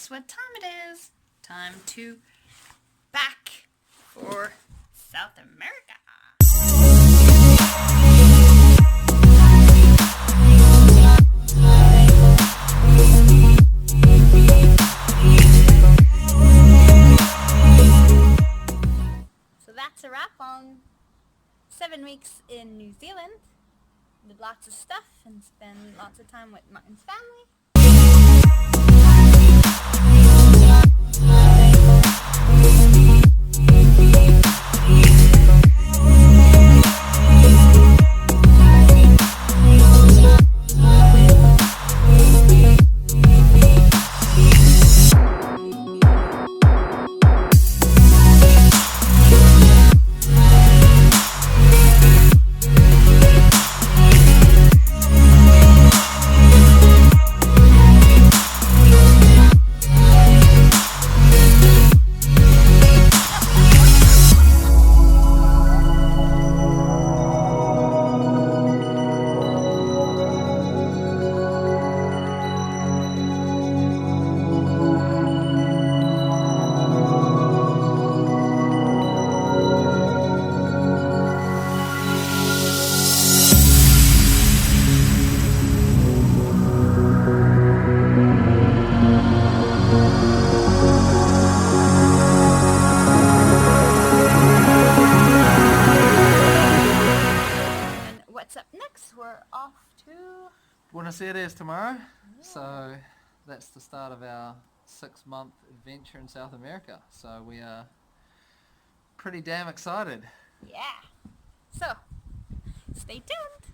guess what time it is? Time to back for South America. So that's a wrap on 7 weeks in New Zealand. Did lots of stuff and spend lots of time with Martin's family. What's up next? We're off to Buenos Aires tomorrow. Yeah. So that's the start of our 6-month adventure in South America. So we are pretty damn excited. Yeah. So stay tuned.